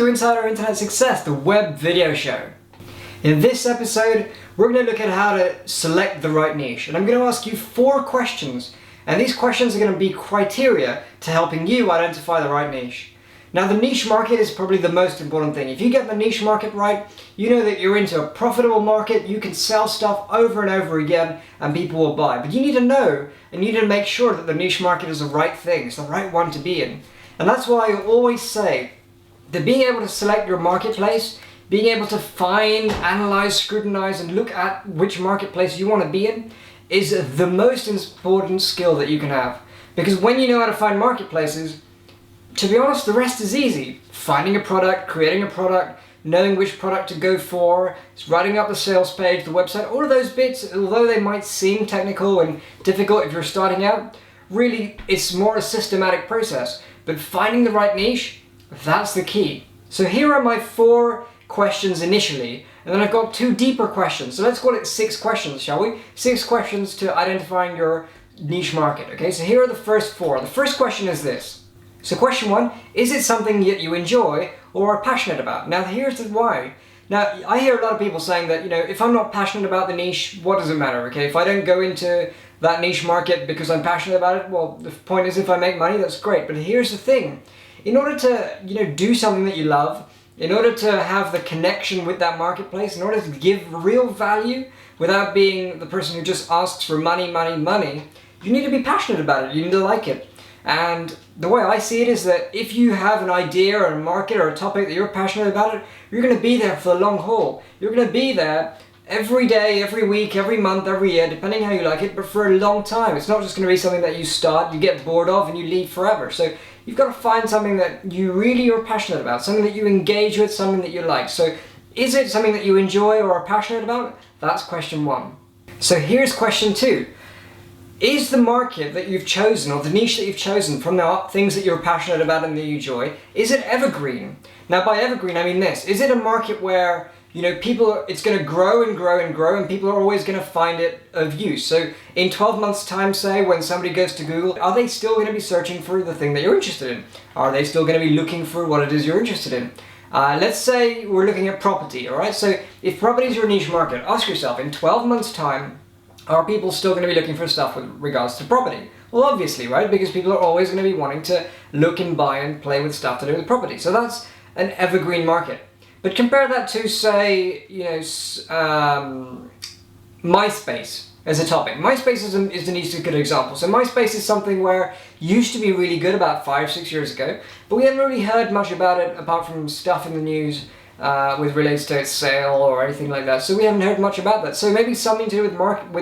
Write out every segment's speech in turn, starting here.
to Insider Internet Success, the web video show. In this episode, we're going to look at how to select the right niche. And I'm going to ask you 4 questions. And these questions are going to be criteria to helping you identify the right niche. Now, the niche market is probably the most important thing. If you get the niche market right, you know that you're into a profitable market, you can sell stuff over and over again, and people will buy. But you need to know, and you need to make sure that the niche market is the right thing, it's the right one to be in. And that's why I always say that being able to select your marketplace, being able to find, analyze, scrutinize, and look at which marketplace you want to be in is the most important skill that you can have. Because when you know how to find marketplaces, to be honest, the rest is easy. Finding a product, creating a product, knowing which product to go for, writing up the sales page, the website, all of those bits, although they might seem technical and difficult if you're starting out, really it's more a systematic process. But finding the right niche, that's the key. So here are my 4 questions initially, and then I've got 2 deeper questions. So let's call it 6 questions, shall we? 6 questions to identifying your niche market. Okay, so here are the first 4. The first question is this. So question 1, is it something that you enjoy or are passionate about? Now here's the why. Now I hear a lot of people saying that, if I'm not passionate about the niche, what does it matter? Okay, if I don't go into that niche market because I'm passionate about it, well, the point is if I make money, that's great. But here's the thing. In order to, do something that you love, in order to have the connection with that marketplace, in order to give real value without being the person who just asks for money, money, money, you need to be passionate about it. You need to like it. And the way I see it is that if you have an idea or a market or a topic that you're passionate about it, you're going to be there for the long haul. You're going to be there every day, every week, every month, every year, depending how you like it, but for a long time. It's not just going to be something that you start, you get bored of, and you leave forever. So you've got to find something that you really are passionate about, something that you engage with, something that you like. So is it something that you enjoy or are passionate about? That's question 1. So here's question 2. Is the market that you've chosen, or the niche that you've chosen from the things that you're passionate about and that you enjoy, is it evergreen? Now by evergreen I mean this. Is it a market where it's going to grow and grow and grow, and people are always going to find it of use? So in 12 months time, say, when somebody goes to Google, are they still going to be searching for the thing that you're interested in? Are they still going to be looking for what it is you're interested in? Let's say we're looking at property, alright? So if property is your niche market, ask yourself, in 12 months time, are people still going to be looking for stuff with regards to property? Well, obviously, right? Because people are always going to be wanting to look and buy and play with stuff to do with property. So that's an evergreen market. But compare that to, say, MySpace as a topic. MySpace is a good example. So MySpace is something where used to be really good about 5-6 years ago, but we haven't really heard much about it apart from stuff in the news with relates to its sale or anything like that. So we haven't heard much about that. So maybe something to do with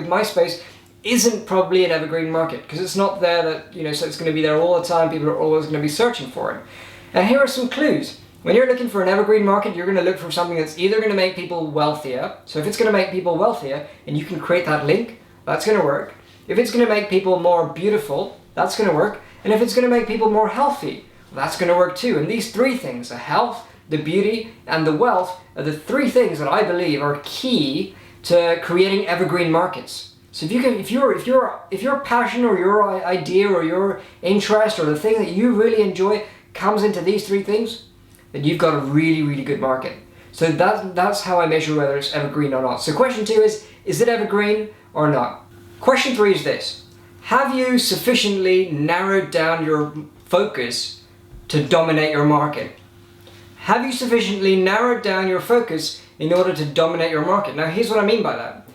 MySpace isn't probably an evergreen market, because it's not there that, so it's going to be there all the time. People are always going to be searching for it. And here are some clues. When you're looking for an evergreen market, you're going to look for something that's either going to make people wealthier. So if it's going to make people wealthier and you can create that link, that's going to work. If it's going to make people more beautiful, that's going to work. And if it's going to make people more healthy, that's going to work too. And these 3 things, the health, the beauty, and the wealth, are the 3 things that I believe are key to creating evergreen markets. So if your passion or your idea or your interest or the thing that you really enjoy comes into these 3 things, then you've got a really, really good market. So that's how I measure whether it's evergreen or not. So question 2 is it evergreen or not? Question 3 is this. Have you sufficiently narrowed down your focus to dominate your market? Have you sufficiently narrowed down your focus in order to dominate your market? Now here's what I mean by that.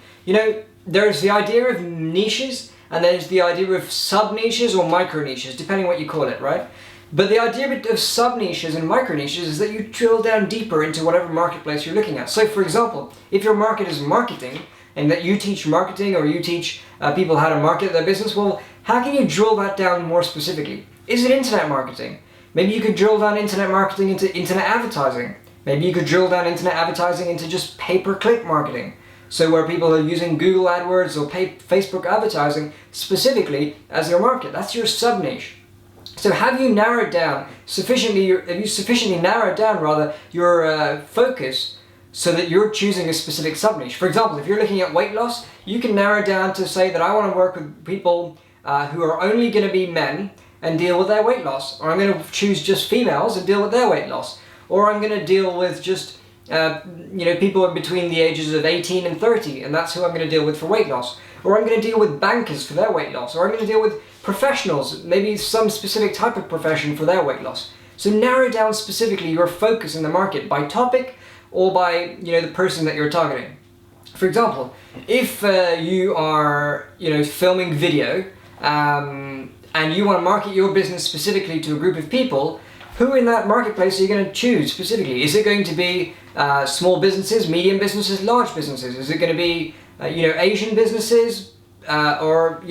There's the idea of niches, and there's the idea of sub-niches or micro-niches, depending what you call it, right? But the idea of sub-niches and micro-niches is that you drill down deeper into whatever marketplace you're looking at. So for example, if your market is marketing, and that you teach marketing or you teach people how to market their business, well, how can you drill that down more specifically? Is it internet marketing? Maybe you could drill down internet marketing into internet advertising. Maybe you could drill down internet advertising into just pay-per-click marketing. So where people are using Google AdWords or Facebook advertising specifically as their market. That's your sub-niche. So have you narrowed down sufficiently your focus so that you're choosing a specific sub-niche? For example, if you're looking at weight loss, you can narrow down to say that I want to work with people who are only going to be men and deal with their weight loss, or I'm going to choose just females and deal with their weight loss. or I'm going to deal with just people between the ages of 18 and 30, and that's who I'm going to deal with for weight loss. Or I'm going to deal with bankers for their weight loss, or I'm going to deal with professionals, maybe some specific type of profession for their weight loss. So narrow down specifically your focus in the market by topic or by the person that you're targeting. For example, if you are filming video and you want to market your business specifically to a group of people, who in that marketplace are you going to choose specifically? Is it going to be small businesses, medium businesses, large businesses? Is it going to be Asian businesses or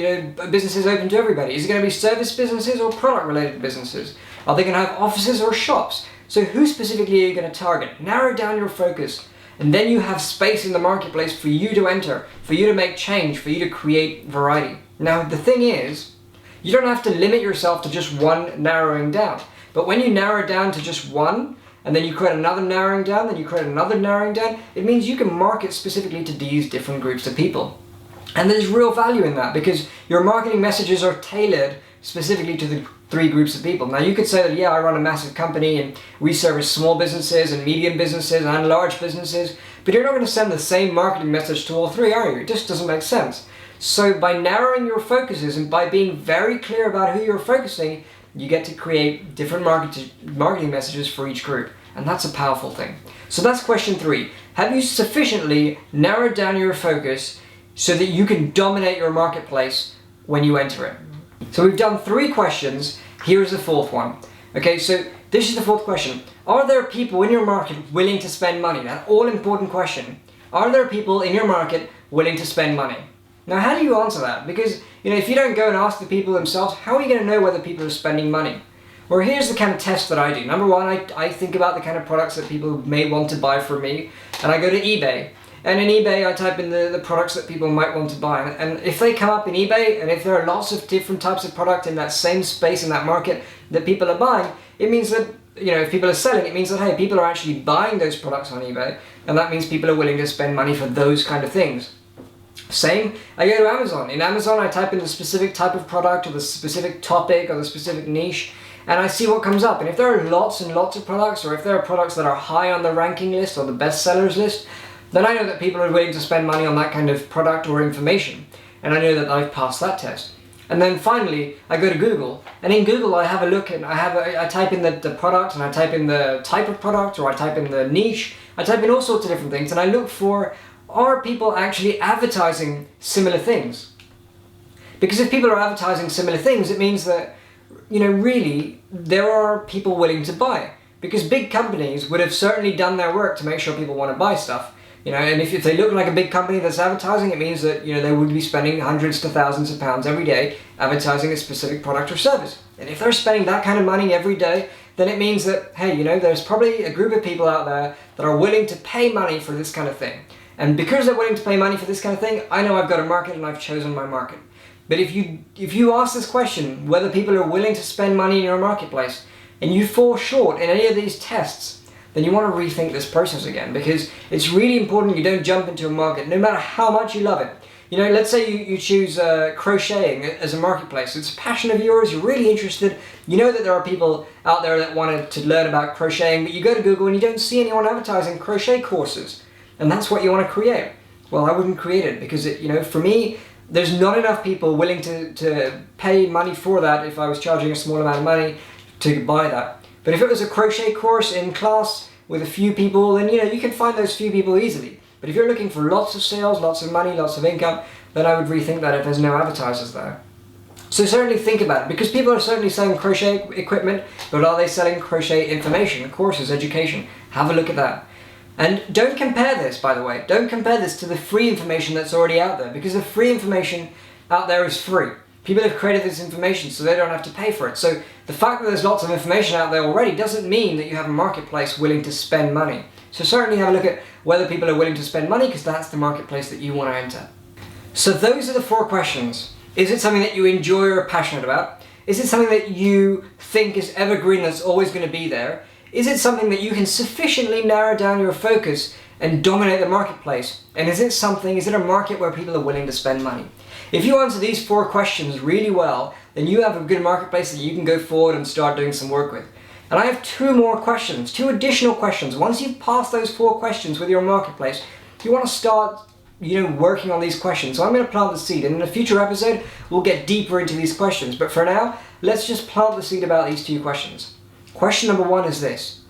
businesses open to everybody? Is it going to be service businesses or product related businesses? Are they going to have offices or shops? So who specifically are you going to target? Narrow down your focus, and then you have space in the marketplace for you to enter, for you to make change, for you to create variety. Now the thing is, you don't have to limit yourself to just one narrowing down. But when you narrow down to just one, and then you create another narrowing down, then you create another narrowing down, it means you can market specifically to these different groups of people. And there's real value in that, because your marketing messages are tailored specifically to the three groups of people. Now you could say that, yeah, I run a massive company and we service small businesses and medium businesses and large businesses, but you're not going to send the same marketing message to all three, are you? It just doesn't make sense. So by narrowing your focuses and by being very clear about who you're focusing, you get to create different marketing messages for each group. And that's a powerful thing. So that's question 3. Have you sufficiently narrowed down your focus so that you can dominate your marketplace when you enter it? So we've done 3 questions. Here's the 4th one. Okay, so this is the 4th question. Are there people in your market willing to spend money? That all important question. Are there people in your market willing to spend money? Now, how do you answer that? Because, if you don't go and ask the people themselves, how are you going to know whether people are spending money? Well, here's the kind of test that I do. Number 1, I think about the kind of products that people may want to buy from me, and I go to eBay. And in eBay, I type in the products that people might want to buy. And if they come up in eBay, and if there are lots of different types of product in that same space, in that market, that people are buying, it means that, if people are selling, it means that, hey, people are actually buying those products on eBay, and that means people are willing to spend money for those kind of things. Same, I go to Amazon. In Amazon, I type in the specific type of product or the specific topic or the specific niche, and I see what comes up. And if there are lots and lots of products, or if there are products that are high on the ranking list or the bestsellers list, then I know that people are willing to spend money on that kind of product or information. And I know that I've passed that test. And then finally, I go to Google. And in Google, I have a look and I type in the product, and I type in the type of product, or I type in the niche. I type in all sorts of different things, and I look for, are people actually advertising similar things? Because if people are advertising similar things, it means that, really, there are people willing to buy. Because big companies would have certainly done their work to make sure people want to buy stuff. And if they look like a big company that's advertising, it means that, they would be spending hundreds to thousands of pounds every day advertising a specific product or service. And if they're spending that kind of money every day, then it means that, hey, there's probably a group of people out there that are willing to pay money for this kind of thing. And because they're willing to pay money for this kind of thing, I know I've got a market and I've chosen my market. But if you ask this question, whether people are willing to spend money in your marketplace, and you fall short in any of these tests, then you want to rethink this process again, because it's really important you don't jump into a market, no matter how much you love it. Let's say you choose crocheting as a marketplace. It's a passion of yours, you're really interested, you know that there are people out there that want to learn about crocheting, but you go to Google and you don't see anyone advertising crochet courses. And that's what you want to create. Well, I wouldn't create it, because for me, there's not enough people willing to pay money for that if I was charging a small amount of money to buy that. But if it was a crochet course in class with a few people, then you can find those few people easily. But if you're looking for lots of sales, lots of money, lots of income, then I would rethink that if there's no advertisers there. So certainly think about it, because people are certainly selling crochet equipment, but are they selling crochet information, courses, education? Have a look at that. And don't compare this, by the way, don't compare this to the free information that's already out there, because the free information out there is free. People have created this information so they don't have to pay for it. So the fact that there's lots of information out there already doesn't mean that you have a marketplace willing to spend money. So certainly have a look at whether people are willing to spend money, because that's the marketplace that you want to enter. So those are the 4 questions. Is it something that you enjoy or are passionate about? Is it something that you think is evergreen, that's always going to be there? Is it something that you can sufficiently narrow down your focus and dominate the marketplace? And is it a market where people are willing to spend money? If you answer these 4 questions really well, then you have a good marketplace that you can go forward and start doing some work with. And I have two more questions, two additional questions. Once you've passed those 4 questions with your marketplace, you want to start working on these questions. So I'm going to plant the seed, and in a future episode we'll get deeper into these questions. But for now, let's just plant the seed about these 2 questions. Question number 1 is this: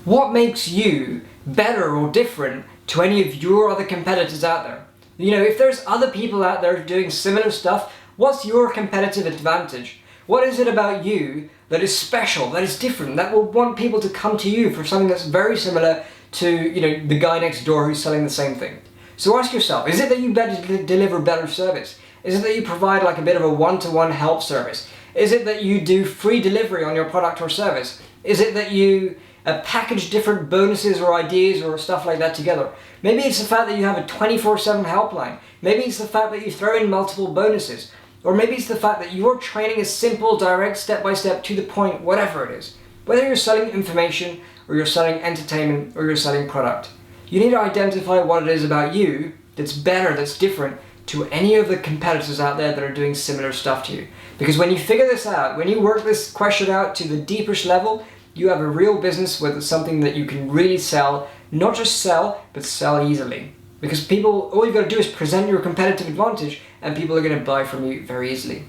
what makes you better or different to any of your other competitors out there? If there's other people out there doing similar stuff, what's your competitive advantage? What is it about you that is special, that is different, that will want people to come to you for something that's very similar to the guy next door who's selling the same thing? So ask yourself, is it that you deliver better service? Is it that you provide like a bit of a one-to-one help service? Is it that you do free delivery on your product or service? Is it that you package different bonuses or ideas or stuff like that together? Maybe it's the fact that you have a 24/7 helpline. Maybe it's the fact that you throw in multiple bonuses. Or maybe it's the fact that your training is simple, direct, step-by-step, to the point, whatever it is. Whether you're selling information, or you're selling entertainment, or you're selling product, you need to identify what it is about you that's better, that's different to any of the competitors out there that are doing similar stuff to you. Because when you figure this out, when you work this question out to the deepest level, you have a real business with something that you can really sell, not just sell, but sell easily. Because people, all you've got to do is present your competitive advantage and people are going to buy from you very easily.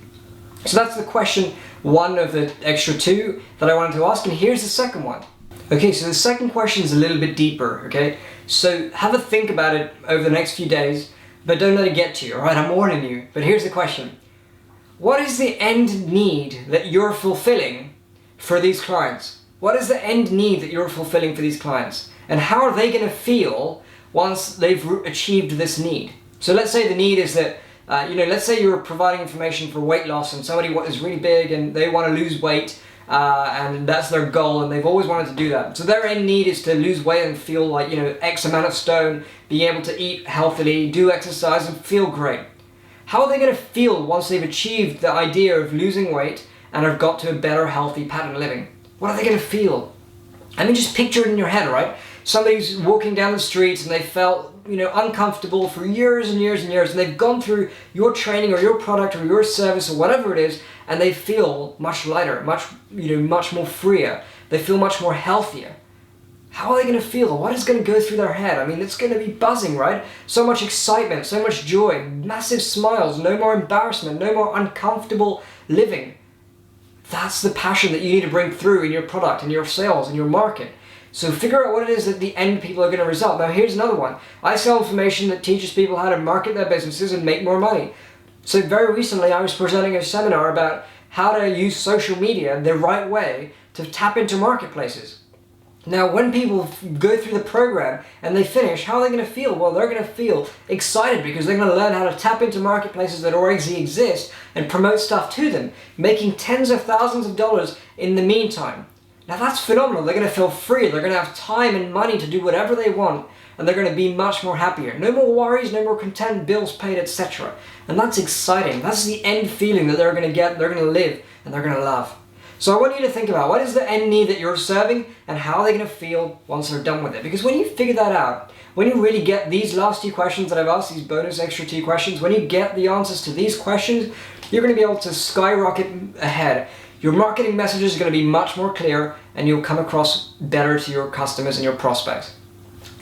So that's the question 1 of the extra 2 that I wanted to ask, and here's the second one. Okay, so the second question is a little bit deeper, okay? So have a think about it over the next few days, but don't let it get to you, alright? I'm warning you. But here's the question. What is the end need that you're fulfilling for these clients? What is the end need that you're fulfilling for these clients? And how are they going to feel once they've achieved this need? So let's say the need is that, let's say you're providing information for weight loss and somebody is really big and they want to lose weight and that's their goal and they've always wanted to do that. So their end need is to lose weight and feel like, X amount of stone, being able to eat healthily, do exercise and feel great. How are they going to feel once they've achieved the idea of losing weight and have got to a better healthy pattern of living? What are they going to feel? I mean, just picture it in your head, right? Somebody's walking down the streets and they felt, uncomfortable for years and years and years, and they've gone through your training or your product or your service or whatever it is, and they feel much lighter, much more freer. They feel much more healthier. How are they going to feel? What is going to go through their head? I mean, it's going to be buzzing, right? So much excitement, so much joy, massive smiles, no more embarrassment, no more uncomfortable living. That's the passion that you need to bring through in your product, in your sales, in your market. So figure out what it is that the end people are going to result. Now here's another one. I sell information that teaches people how to market their businesses and make more money. So very recently I was presenting a seminar about how to use social media the right way to tap into marketplaces. Now when people go through the program and they finish, how are they going to feel? Well, they're going to feel excited because they're going to learn how to tap into marketplaces that already exist and promote stuff to them, making tens of thousands of dollars in the meantime. Now that's phenomenal. They're going to feel free, they're going to have time and money to do whatever they want, and they're going to be much more happier. No more worries, no more content, bills paid, etc. And that's exciting. That's the end feeling that they're going to get, they're going to live, and they're going to love. So I want you to think about what is the end need that you're serving and how are they going to feel once they're done with it. Because when you figure that out, when you really get these last 2 questions that I've asked, these bonus extra 2 questions, when you get the answers to these questions, you're going to be able to skyrocket ahead. Your marketing messages are going to be much more clear and you'll come across better to your customers and your prospects.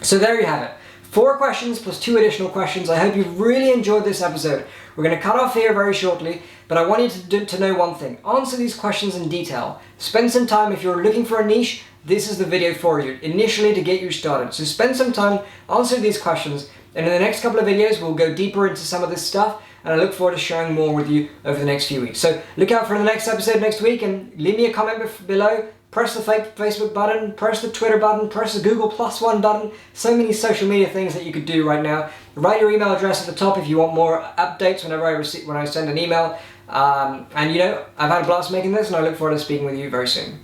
So there you have it. 4 questions plus 2 additional questions. I hope you've really enjoyed this episode. We're going to cut off here very shortly, but I want you to know one thing. Answer these questions in detail. Spend some time. If you're looking for a niche, this is the video for you, initially to get you started. So spend some time, answer these questions, and in the next couple of videos, we'll go deeper into some of this stuff, and I look forward to sharing more with you over the next few weeks. So look out for the next episode next week, and leave me a comment below. Press the Facebook button, press the Twitter button, press the Google +1 button. So many social media things that you could do right now. Write your email address at the top if you want more updates when I send an email. And I've had a blast making this, and I look forward to speaking with you very soon.